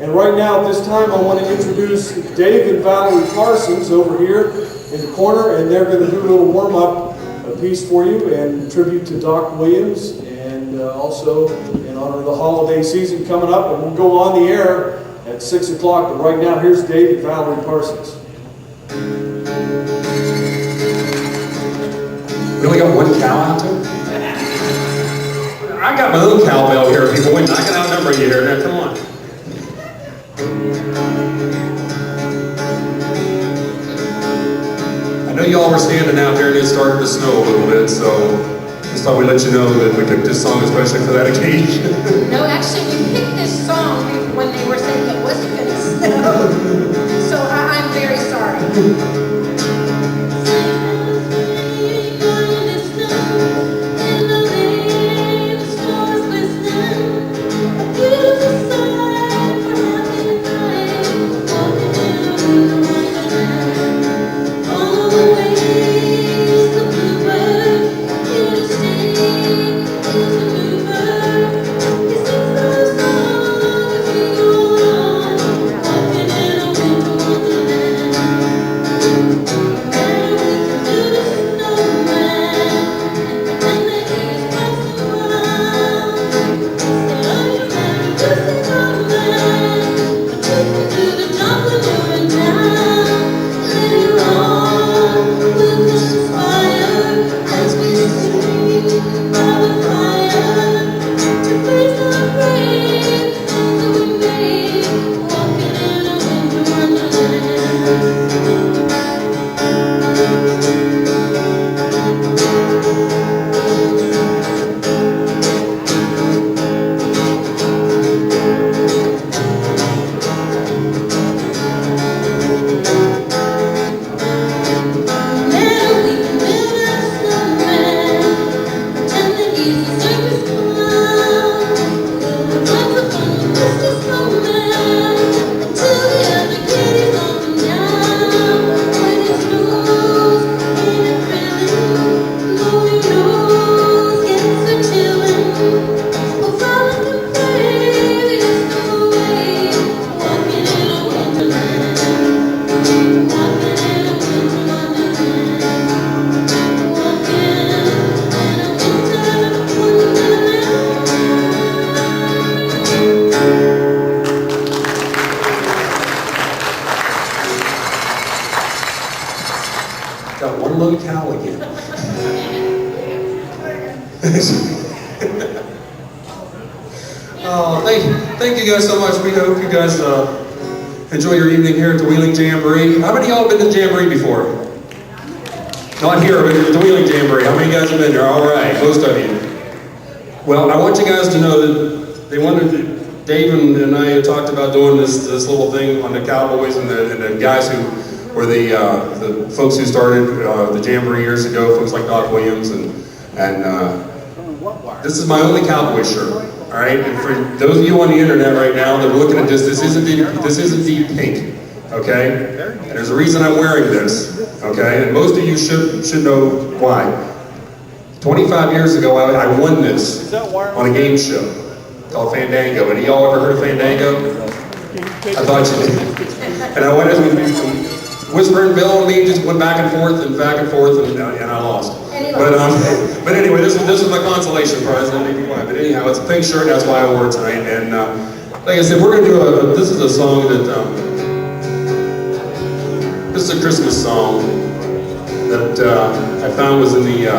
And right now at this time I want to introduce Dave and Valerie Parsons over here in the corner, and they're going to do a little warm-up piece for you and tribute to Doc Williams, and also in honor of the holiday season coming up. And we'll go on the air at 6 o'clock, but right now here's Dave and Valerie Parsons. We only got one cow out there? I got my own cowbell here, people. Wait, I can outnumber you here. Now, come on. I know y'all were standing out there and it started to snow a little bit, so just thought we'd let you know that we picked this song especially for that occasion. No, actually, we picked this song when they were saying it wasn't going to snow. So I'm very sorry. Got one little cow again. Oh, thank you guys so much. We hope you guys enjoy your evening here at the Wheeling Jamboree. How many of y'all have been to Jamboree before? Not here, but at the Wheeling Jamboree. How many of you guys have been there? All right, most of you. Well, I want you guys to know that they wanted, Dave and I had talked about doing this little thing on the Cowboys and the guys who were the folks who started the Jamboree years ago, folks like Doc Williams, and this is my only Cowboy shirt. All right, and for those of you on the internet right now that are looking at this, this isn't deep pink, okay? And there's a reason I'm wearing this, okay? And most of you should know why. 25 years ago, I won this on a game show called Fandango. And y'all ever heard of Fandango? I thought you did. And I went in. Whispering Bill and me just went back and forth and I lost. But anyway, this is my consolation prize. But anyhow, it's a pink shirt. That's why I wore it tonight. And like I said, we're gonna do this is a song that this is a Christmas song that I found was in the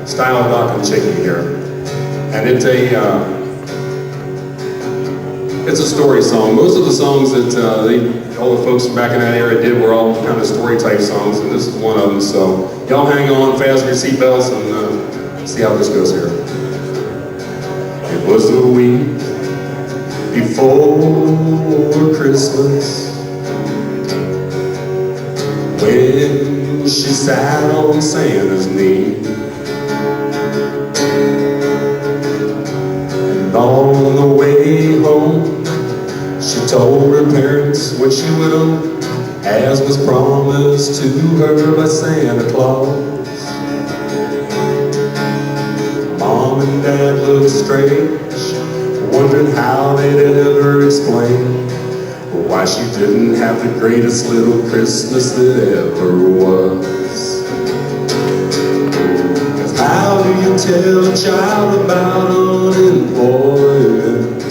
style of Doc and Chicken here, and it's a story song. Most of the songs that all the folks back in that era did were all kind of story type songs, and this is one of them. So y'all hang on, fasten your seatbelts, and see how this goes here. It was a week before Christmas when she sat on Santa's knee, and on the way home she told her parents what she would owe, as was promised to her by Santa Claus. Mom and Dad looked strange, wondering how they'd ever explain why she didn't have the greatest little Christmas that ever was. 'Cause how do you tell a child about unemployment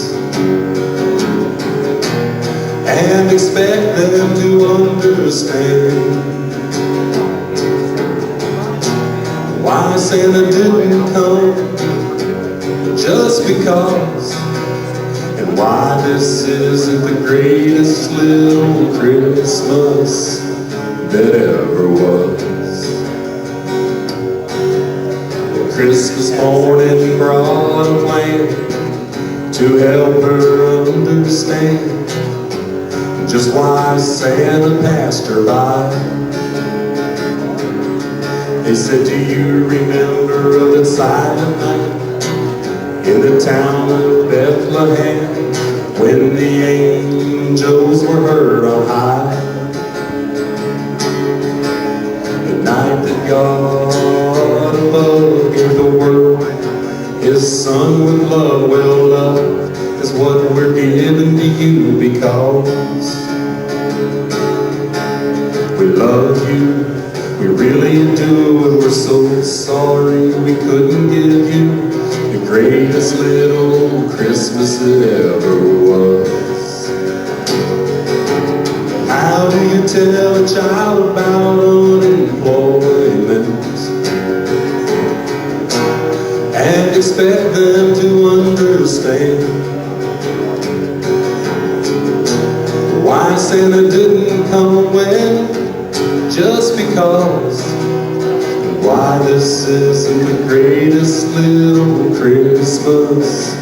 and expect them to understand why Santa didn't come just because, and why this isn't the greatest little Christmas that ever was? Christmas morning brought a plan to help her understand just why Santa passed her by. They said, do you remember that silent night in the town of Bethlehem when the angels were heard on high? The night that God above gave the world His Son with love. Well, love is what we're giving to you because we love you, we really do, and we're so sorry we couldn't give you the greatest little Christmas that ever was. How do you tell a child about unemployment and expect them to understand why Santa didn't come when just because, and why this isn't the greatest little Christmas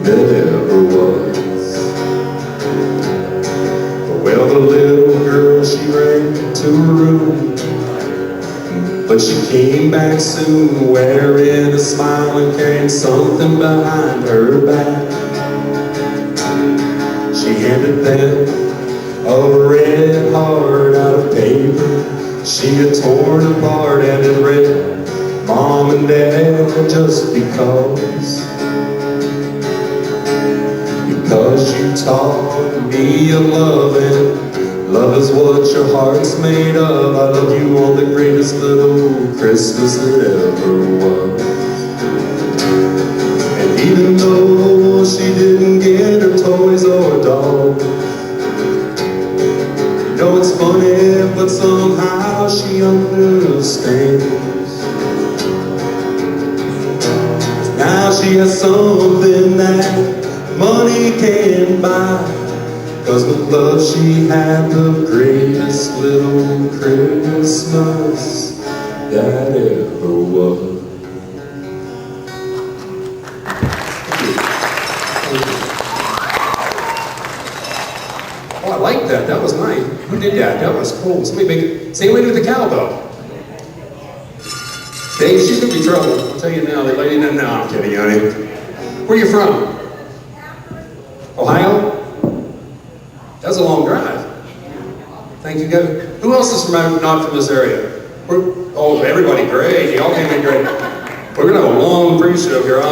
that ever was? Well, the little girl, she ran to her room, but she came back soon wearing a smile and carrying something behind her back. She handed them a red heart out of paper she had torn apart, and it read, Mom and Dad, just because you taught me of love, and love is what your heart's made of. I love you on the greatest little Christmas that ever was. And even though she didn't get her toys or doll, you know it's funny, but somehow she understands. Now she has something that money can't buy, 'cause with love she had the greatest little Christmas that ever was. Oh, I like that. That was nice. Who did that? That was cool. Somebody make it. Same way with the cowbell. Dave, she's gonna be trouble. I'll tell you now. The lady doesn't know. I'm kidding, honey. Where are you from? Ohio? That's a long drive. Thank you, guys. Who else is not from this area? Oh, everybody, great. Y'all came in great. We're gonna have a long pre-show here.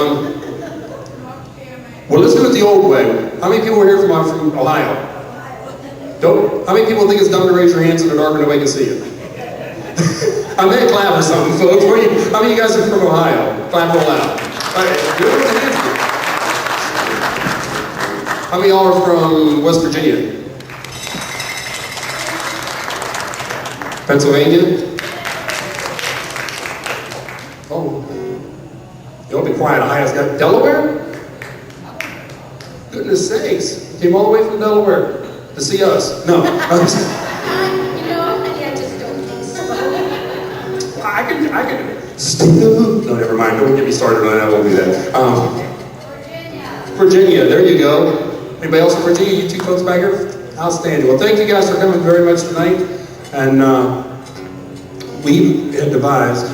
Well, let's do it the old way. How many people are here from Ohio? How many people think it's dumb to raise your hands in the dark and nobody can see you? I may clap or something, folks. How many of you guys are from Ohio? Clap real loud. All right, do it with the hands. How many of y'all are from West Virginia? Pennsylvania? Oh. Y'all be quiet. Ohio's got Delaware? Goodness sakes. Came all the way from Delaware to see us. No. You know, honey, I just don't think so. I can. No, never mind. Don't get me started on that. I won't do that. Virginia. There you go. Anybody else from Virginia? You two folks back here? Outstanding. Well, thank you guys for coming very much tonight. And we had devised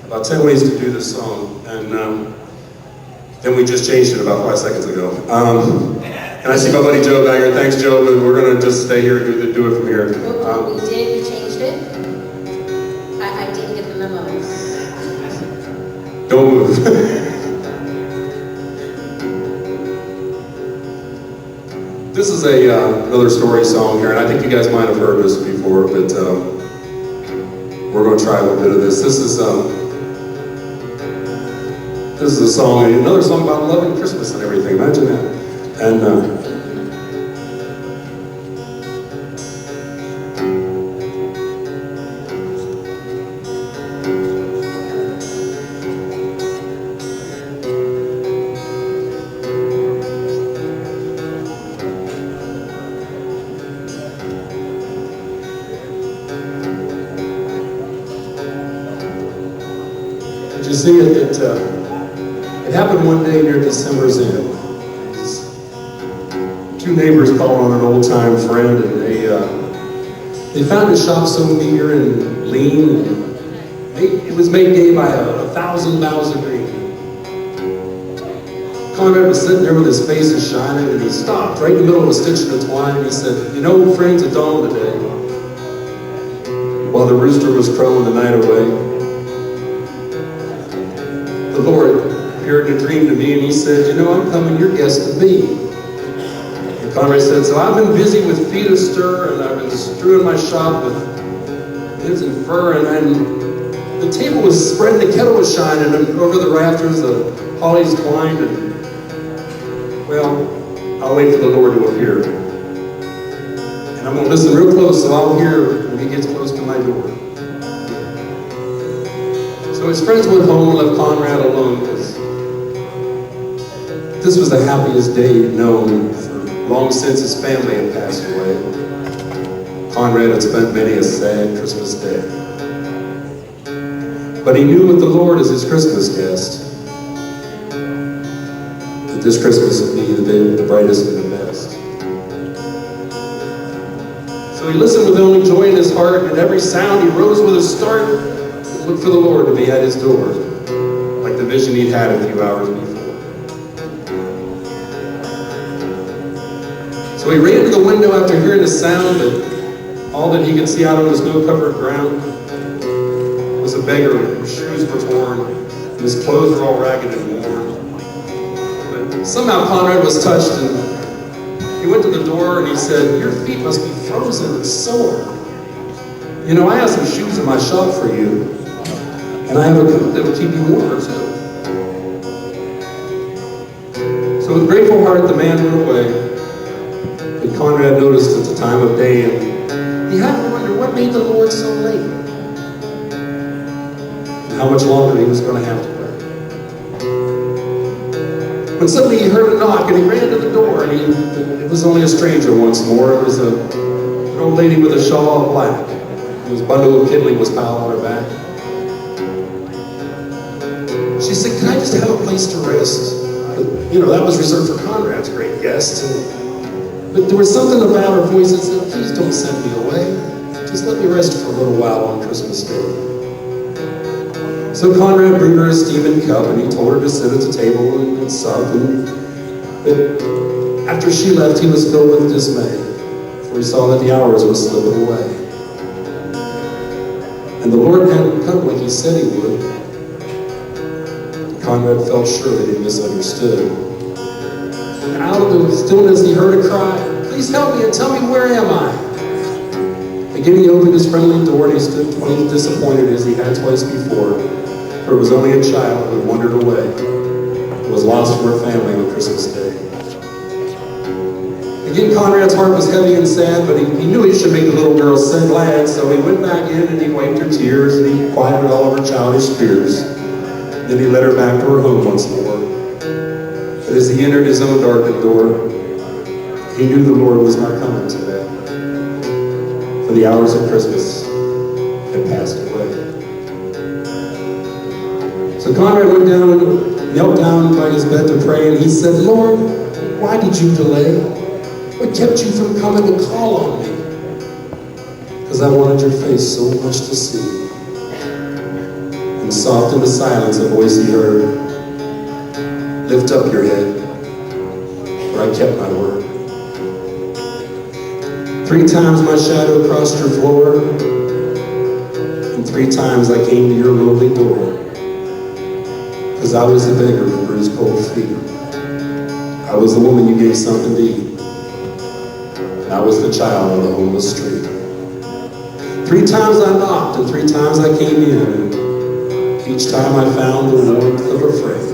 about 10 ways to do this song. And then we just changed it about 5 seconds ago. And I see my buddy Joe back here. Thanks, Joe. But we're going to just stay here and do it from here. We changed it. I didn't get the memo. Don't move. This is is another story song here, and I think you guys might have heard this before, but we're going to try a little bit of this. This is a song, another song about loving Christmas and everything. Imagine that. And did you see it? It happened one day near December's end. Two neighbors called on an old-time friend, and they found his shop so meager and lean. It was made gay by 1,000 boughs of green. Conrad was sitting there with his face shining, and he stopped right in the middle of a stitch of twine, and he said, "You know, friends, at dawn today, while the rooster was crowing the night away, the Lord appeared in a dream to me, and he said, 'You know, I'm coming your guest to be.'" And Conrad said, "So I've been busy with feet astir, and I've been strewing my shop with lids and fur, and the table was spread, and the kettle was shining, and over the rafters the hollies twined, and well, I'll wait for the Lord to appear. And I'm going to listen real close so I'll hear when he gets close to my door." So his friends went home and left Conrad alone, because this was the happiest day he'd known, for long since his family had passed away. Conrad had spent many a sad Christmas day. But he knew with the Lord as his Christmas guest, that this Christmas would be the brightest and the best. So he listened with only joy in his heart, and every sound he rose with a start, looked for the Lord to be at his door, like the vision he'd had a few hours before. So he ran to the window after hearing the sound, but all that he could see out on the snow-covered ground was a beggar whose shoes were torn, and his clothes were all ragged and worn. But somehow Conrad was touched, and he went to the door and he said, "Your feet must be frozen and sore. You know, I have some shoes in my shop for you, and I have a coat that will keep you warmer too." So with grateful heart, the man went away. And Conrad noticed at the time of day, and he had to wonder what made the Lord so late, and how much longer he was going to have to wait. When suddenly he heard a knock, and he ran to the door, and it was only a stranger once more. It was an old lady with a shawl of black, whose bundle of kindling was piled on her back. She said, "Can I just have a place to rest?" But, you know, that was reserved for Conrad's great guests. But there was something about her voice that said, "Please don't send me away. Just let me rest for a little while on Christmas Day." So Conrad brewed her a steaming cup, and he told her to sit at the table and sup. But after she left, he was filled with dismay, for he saw that the hours were slipping away. And the Lord hadn't come like he said he would. Conrad felt sure that he misunderstood. And out of the stillness, he heard a cry, "Please help me and tell me, where am I?" Again, he opened his friendly door, and he stood twice disappointed as he had twice before, for it was only a child who had wandered away, who was lost from her family on Christmas Day. Again, Conrad's heart was heavy and sad, but he knew he should make the little girl so glad, so he went back in and he wiped her tears, and he quieted all of her childish fears. Then he led her back to her home once more. But as he entered his own darkened door, he knew the Lord was not coming today, for the hours of Christmas had passed away. So Conrad went down and knelt down by his bed to pray, and he said, "Lord, why did you delay? What kept you from coming to call on me?" "Because I wanted your face so much to see." And soft in the silence, a voice he heard, "Lift up your head, for I kept my word." 3 times my shadow crossed your floor, and 3 times I came to your lowly door. Because I was the beggar with bruised cold feet. I was the woman you gave something to eat. and I was the child on the homeless street. 3 times I knocked and 3 times I came in. Each time I found the warmth of a friend.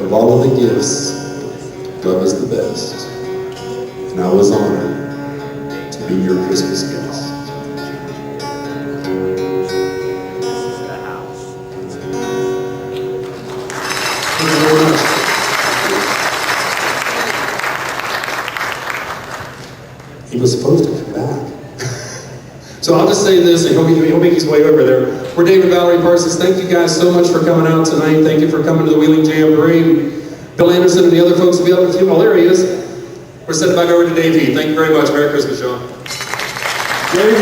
Of all of the gifts, love is the best. And I was honored to be your Christmas guest. Thank you very much. He was supposed to come back. So I'll just say this, and he'll make his way over there. We're David and Valerie Parsons. Thank you guys so much for coming out tonight. Thank you for coming to the Wheeling Jamboree. Bill Anderson and the other folks will be up with you. Well, there he is. We're sending back over to Dave E. Thank you very much. Merry Christmas, y'all.